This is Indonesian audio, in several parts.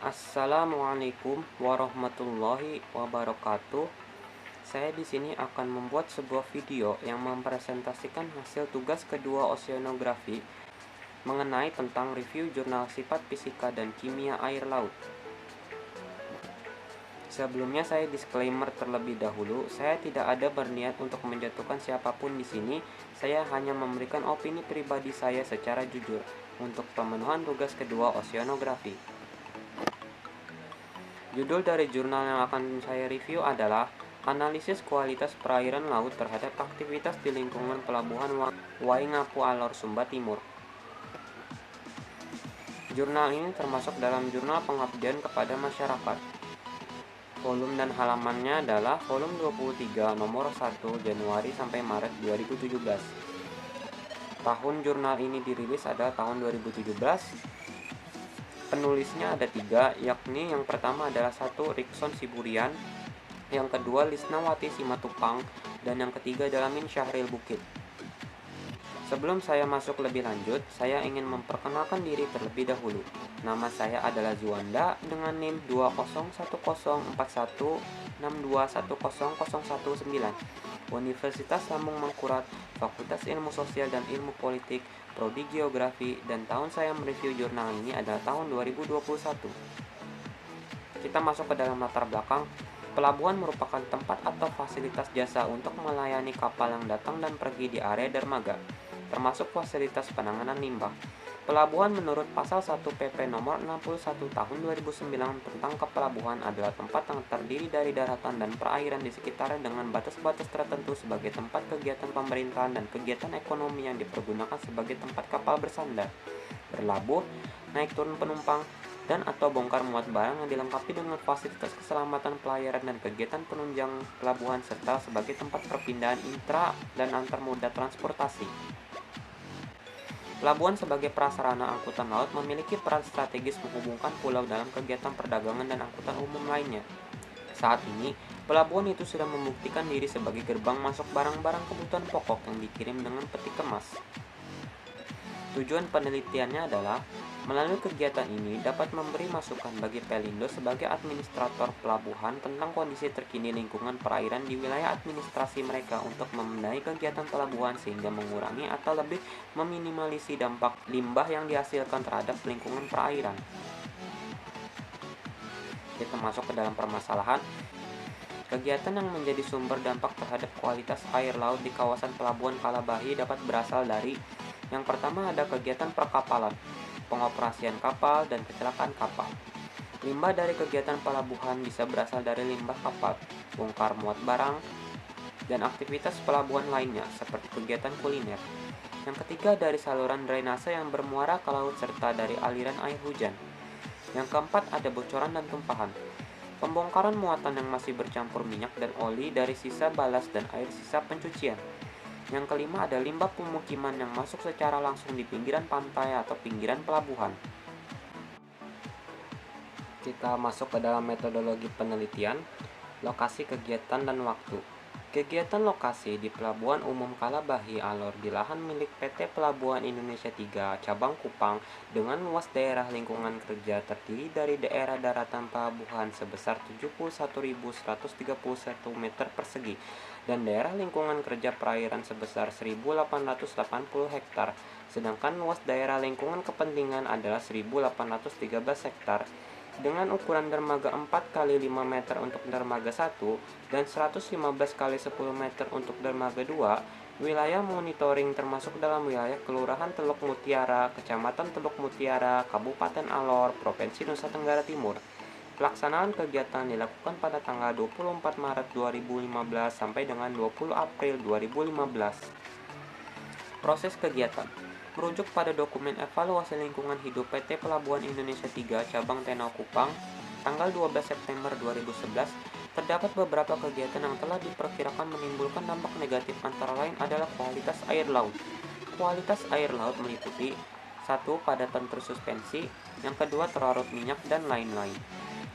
Assalamualaikum warahmatullahi wabarakatuh. Saya di sini akan membuat sebuah video yang mempresentasikan hasil tugas kedua oceanografi mengenai tentang review jurnal sifat fisika dan kimia air laut. Sebelumnya saya disclaimer terlebih dahulu, saya tidak ada berniat untuk menjatuhkan siapapun di sini. Saya hanya memberikan opini pribadi saya secara jujur untuk pemenuhan tugas kedua oceanografi. Judul dari jurnal yang akan saya review adalah Analisis Kualitas Perairan Laut terhadap Aktivitas di Lingkungan Pelabuhan Waingapu Alor, Sumba Timur. Jurnal ini termasuk dalam jurnal pengabdian kepada masyarakat. Volume dan halamannya adalah volume 23 nomor 1 Januari sampai Maret 2017. Tahun jurnal ini dirilis adalah tahun 2017. Penulisnya ada 3, yakni yang pertama adalah 1 Rikson Siburian, yang kedua Lisnawati Simatupang, dan yang ketiga adalah Min Syahril Bukit. Sebelum saya masuk lebih lanjut, saya ingin memperkenalkan diri terlebih dahulu. Nama saya adalah Juanda dengan NIM 2010416210019, Universitas Lambung Mangkurat, Fakultas Ilmu Sosial dan Ilmu Politik, Prodi Geografi, dan tahun saya mereview jurnal ini adalah tahun 2021. Kita masuk ke dalam latar belakang. Pelabuhan merupakan tempat atau fasilitas jasa untuk melayani kapal yang datang dan pergi di area dermaga, termasuk fasilitas penanganan limbah. Pelabuhan menurut Pasal 1 PP Nomor 61 Tahun 2009 tentang kepelabuhan adalah tempat yang terdiri dari daratan dan perairan di sekitarnya dengan batas-batas tertentu sebagai tempat kegiatan pemerintahan dan kegiatan ekonomi yang dipergunakan sebagai tempat kapal bersandar, berlabuh, naik turun penumpang, dan atau bongkar muat barang yang dilengkapi dengan fasilitas keselamatan pelayaran dan kegiatan penunjang pelabuhan serta sebagai tempat perpindahan intra dan antar moda transportasi. Pelabuhan sebagai prasarana angkutan laut memiliki peran strategis menghubungkan pulau dalam kegiatan perdagangan dan angkutan umum lainnya. Saat ini, pelabuhan itu sudah membuktikan diri sebagai gerbang masuk barang-barang kebutuhan pokok yang dikirim dengan peti kemas. Tujuan penelitiannya adalah, melalui kegiatan ini dapat memberi masukan bagi Pelindo sebagai administrator pelabuhan tentang kondisi terkini lingkungan perairan di wilayah administrasi mereka untuk membenahi kegiatan pelabuhan sehingga mengurangi atau lebih meminimalisasi dampak limbah yang dihasilkan terhadap lingkungan perairan. Kita masuk ke dalam permasalahan. Kegiatan yang menjadi sumber dampak terhadap kualitas air laut di kawasan Pelabuhan Kalabahi dapat berasal dari: yang pertama ada kegiatan perkapalan, pengoperasian kapal, dan kecelakaan kapal. Limbah dari kegiatan pelabuhan bisa berasal dari limbah kapal, bongkar muat barang, dan aktivitas pelabuhan lainnya seperti kegiatan kuliner. Yang ketiga dari saluran drainase yang bermuara ke laut serta dari aliran air hujan. Yang keempat ada bocoran dan tumpahan, pembongkaran muatan yang masih bercampur minyak dan oli dari sisa balas dan air sisa pencucian. Yang kelima ada limbah pemukiman yang masuk secara langsung di pinggiran pantai atau pinggiran pelabuhan. Kita masuk ke dalam metodologi penelitian, lokasi kegiatan dan waktu. Kegiatan lokasi di Pelabuhan Umum Kalabahi Alor di lahan milik PT Pelabuhan Indonesia 3 Cabang Kupang dengan luas daerah lingkungan kerja terdiri dari daerah daratan pelabuhan sebesar 71.131 meter persegi dan daerah lingkungan kerja perairan sebesar 1.880 hektar, sedangkan luas daerah lingkungan kepentingan adalah 1.813 hektar. Dengan ukuran dermaga 4 x 5 meter untuk dermaga 1 dan 115 x 10 meter untuk dermaga 2, wilayah monitoring termasuk dalam wilayah Kelurahan Teluk Mutiara, Kecamatan Teluk Mutiara, Kabupaten Alor, Provinsi Nusa Tenggara Timur. Pelaksanaan kegiatan dilakukan pada tanggal 24 Maret 2015 sampai dengan 20 April 2015. Proses kegiatan merujuk pada dokumen evaluasi lingkungan hidup PT Pelabuhan Indonesia 3 Cabang Tenau Kupang tanggal 12 September 2011, terdapat beberapa kegiatan yang telah diperkirakan menimbulkan dampak negatif, antara lain adalah kualitas air laut. Kualitas air laut meliputi: 1. Padatan tersuspensi, yang kedua terlarut minyak, dan lain-lain.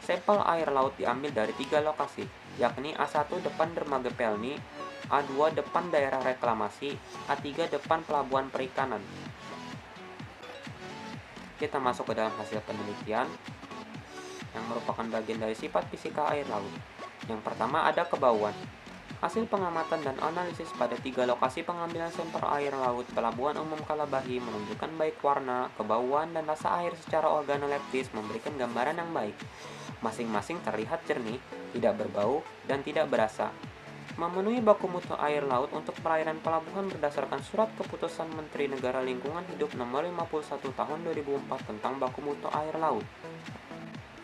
Sampel air laut diambil dari 3 lokasi, yakni A1 depan dermaga Pelni, A2 depan daerah reklamasi, A3 depan pelabuhan perikanan. Kita masuk ke dalam hasil penelitian. yang merupakan bagian dari sifat fisika air laut. Yang pertama ada kebauan. Hasil pengamatan dan analisis pada 3 lokasi pengambilan sampel air laut Pelabuhan Umum Kalabahi menunjukkan baik warna, kebauan, dan rasa air secara organoleptis memberikan gambaran yang baik. Masing-masing terlihat jernih, tidak berbau, dan tidak berasa. Memenuhi baku mutu air laut untuk perairan pelabuhan berdasarkan Surat Keputusan Menteri Negara Lingkungan Hidup Nomor 51 Tahun 2004 tentang baku mutu air laut.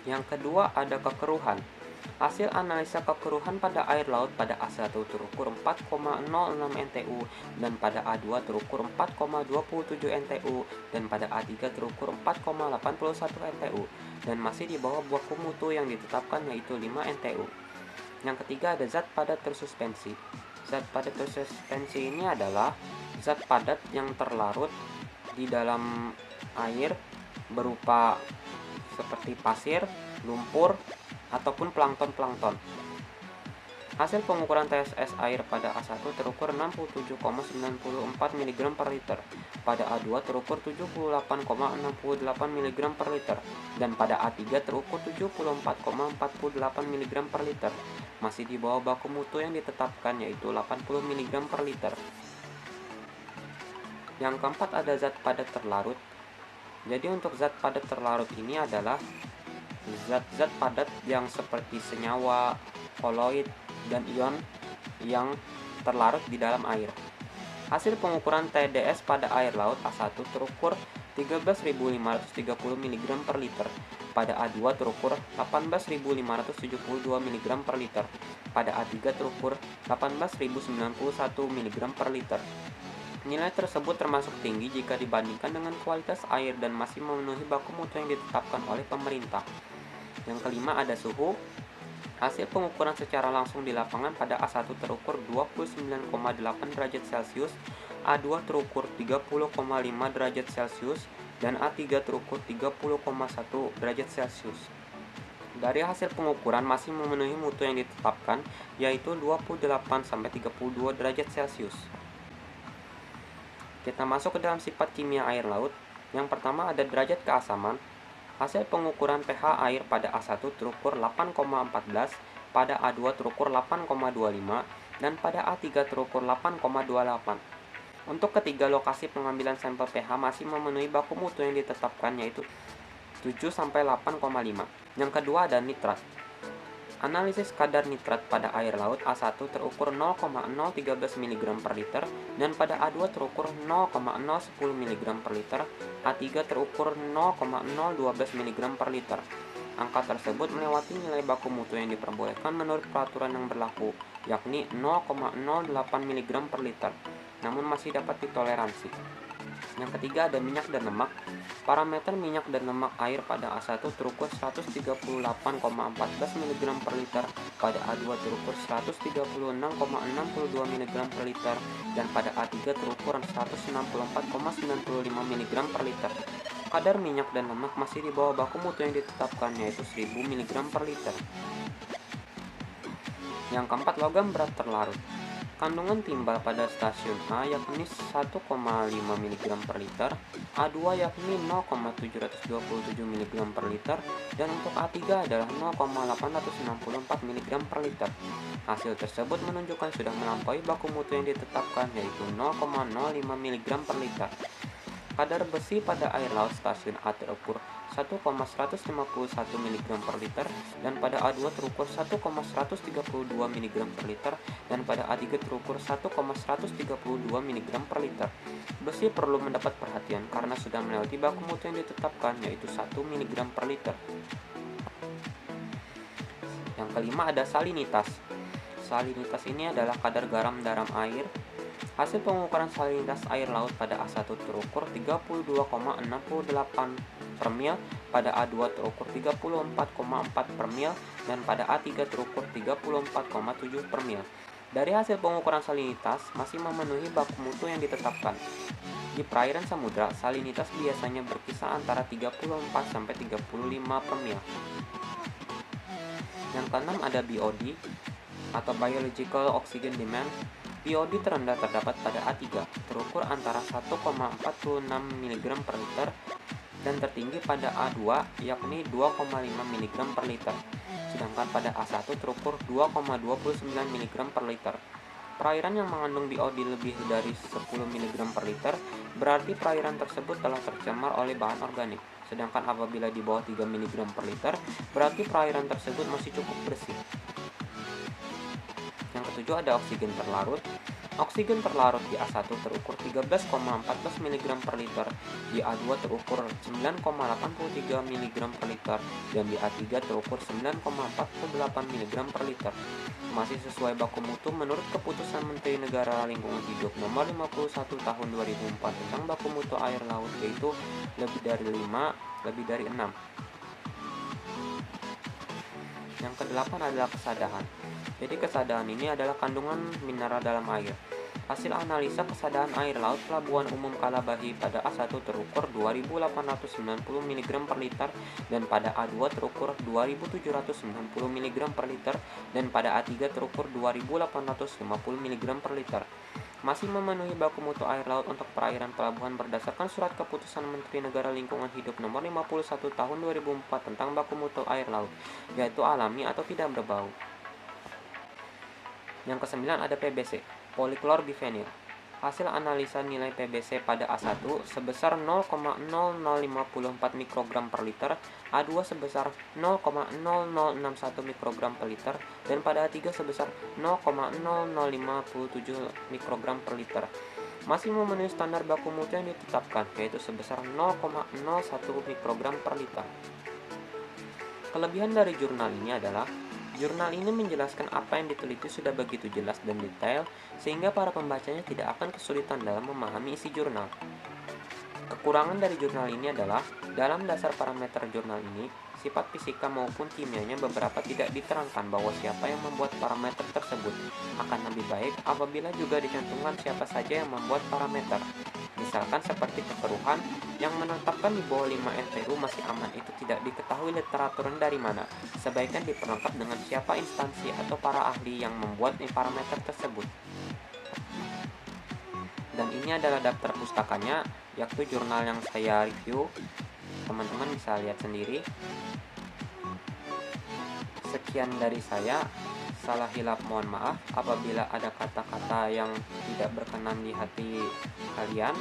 Yang kedua ada kekeruhan. Hasil analisa kekeruhan pada air laut pada A1 terukur 4,06 NTU dan pada A2 terukur 4,27 NTU dan pada A3 terukur 4,81 NTU dan masih di bawah baku mutu yang ditetapkan yaitu 5 NTU. Yang ketiga ada zat padat tersuspensi. Zat padat tersuspensi ini adalah zat padat yang terlarut di dalam air berupa seperti pasir, lumpur, ataupun plankton. Hasil pengukuran TSS air pada A1 terukur 67,94 mg per liter, pada A2 terukur 78,68 mg per liter, dan pada A3 terukur 74,48 mg per liter, masih di bawah baku mutu yang ditetapkan yaitu 80 mg per liter. Yang keempat ada zat padat terlarut. Jadi untuk zat padat terlarut ini adalah zat-zat padat yang seperti senyawa, koloid, dan ion yang terlarut di dalam air. Hasil pengukuran TDS pada air laut A1 terukur 13.530 mg per liter, pada A2 terukur 18.572 mg per liter, pada A3 terukur 18.091 mg per liter. Nilai tersebut termasuk tinggi jika dibandingkan dengan kualitas air dan masih memenuhi baku mutu yang ditetapkan oleh pemerintah. Yang kelima ada suhu. Hasil pengukuran secara langsung di lapangan pada A1 terukur 29,8 derajat Celcius, A2 terukur 30,5 derajat Celcius, dan A3 terukur 30,1 derajat Celcius. Dari hasil pengukuran masih memenuhi mutu yang ditetapkan, yaitu 28-32 derajat Celcius. Kita masuk ke dalam sifat kimia air laut. Yang pertama ada derajat keasaman. Hasil pengukuran pH air pada A1 terukur 8,14, pada A2 terukur 8,25, dan pada A3 terukur 8,28. Untuk ketiga lokasi pengambilan sampel pH masih memenuhi baku mutu yang ditetapkan yaitu 7-8,5. Yang kedua ada nitrat. Analisis kadar nitrat pada air laut A1 terukur 0,013 mg per liter dan pada A2 terukur 0,010 mg per liter, A3 terukur 0,012 mg per liter. Angka tersebut melewati nilai baku mutu yang diperbolehkan menurut peraturan yang berlaku, yakni 0,08 mg per liter, namun masih dapat ditoleransi. Yang ketiga ada minyak dan lemak. Parameter minyak dan lemak air pada A1 terukur 138,14 mg per liter, pada A2 terukur 136,62 mg per liter, dan pada A3 terukur 164,95 mg per liter. Kadar minyak dan lemak masih di bawah baku mutu yang ditetapkan yaitu 1000 mg per liter. Yang keempat logam berat terlarut. Kandungan timbal pada stasiun A yakni 1,5 mg per liter, A2 yakni 0,727 mg per liter, dan untuk A3 adalah 0,864 mg per liter. Hasil tersebut menunjukkan sudah melampaui baku mutu yang ditetapkan yaitu 0,05 mg per liter. Kadar besi pada air laut stasiun A terukur 1,151 mg per liter dan pada A2 terukur 1,132 mg per liter dan pada A3 terukur 1,132 mg per liter. Besi perlu mendapat perhatian karena sudah melewati baku mutu yang ditetapkan yaitu 1 mg per liter. Yang kelima ada salinitas. Salinitas ini adalah kadar garam dalam air. Hasil pengukuran salinitas air laut pada A1 terukur 32,68 per mil, pada A2 terukur 34,4 per mil, dan pada A3 terukur 34,7 per mil. Dari hasil pengukuran salinitas masih memenuhi baku mutu yang ditetapkan. Di perairan samudra, salinitas biasanya berkisar antara 34-35 per mil. Yang keenam ada BOD atau Biological Oxygen Demand. BOD terendah terdapat pada A3, terukur antara 1,46 mg per liter dan tertinggi pada A2 yakni 2,5 mg per liter, sedangkan pada A1 terukur 2,29 mg per liter. Perairan yang mengandung BOD lebih dari 10 mg per liter berarti perairan tersebut telah tercemar oleh bahan organik. Sedangkan apabila di bawah 3 mg per liter berarti perairan tersebut masih cukup bersih. Yang ketujuh ada oksigen terlarut. Oksigen terlarut di A1 terukur 13,14 mg per liter, di A2 terukur 9,83 mg per liter, dan di A3 terukur 9,48 mg per liter. Masih sesuai baku mutu menurut Keputusan Menteri Negara Lingkungan Hidup Nomor 51 Tahun 2004 tentang baku mutu air laut, yaitu lebih dari 5, lebih dari 6. Yang kedelapan adalah kesadahan. Jadi kesadahan ini adalah kandungan mineral dalam air. Hasil analisa kesadahan air laut Pelabuhan Umum Kalabahi pada A1 terukur 2.890 mg per liter dan pada A2 terukur 2.790 mg per liter dan pada A3 terukur 2.850 mg per liter. Masih memenuhi baku mutu air laut untuk perairan pelabuhan berdasarkan Surat Keputusan Menteri Negara Lingkungan Hidup Nomor 51 Tahun 2004 tentang baku mutu air laut, yaitu alami atau tidak berbau. Yang kesembilan ada PBC, poliklorbifenil. Hasil analisa nilai PBC pada A1 sebesar 0,0054 mikrogram per liter, A2 sebesar 0,0061 mikrogram per liter, dan pada A3 sebesar 0,0057 mikrogram per liter. Masih memenuhi standar baku mutu yang ditetapkan, yaitu sebesar 0,01 mikrogram per liter. Kelebihan dari jurnal ini adalah jurnal ini menjelaskan apa yang diteliti sudah begitu jelas dan detail sehingga para pembacanya tidak akan kesulitan dalam memahami isi jurnal. Kekurangan dari jurnal ini adalah dalam dasar parameter jurnal ini, sifat fisika maupun kimianya beberapa tidak diterangkan bahwa siapa yang membuat parameter tersebut. Akan lebih baik apabila juga dicantumkan siapa saja yang membuat parameter. Misalkan seperti kekeruhan yang menetapkan di bawah 5 NTU masih aman itu tidak diketahui literaturnya dari mana. Sebaiknya diperlengkap dengan siapa instansi atau para ahli yang membuat parameter tersebut. Dan ini adalah daftar pustakanya, yaitu jurnal yang saya review. Teman-teman bisa lihat sendiri. Sekian dari saya. Salah hilap mohon maaf apabila ada kata-kata yang tidak berkenan di hati kalian.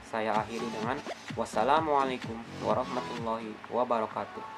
Saya akhiri dengan wassalamualaikum warahmatullahi wabarakatuh.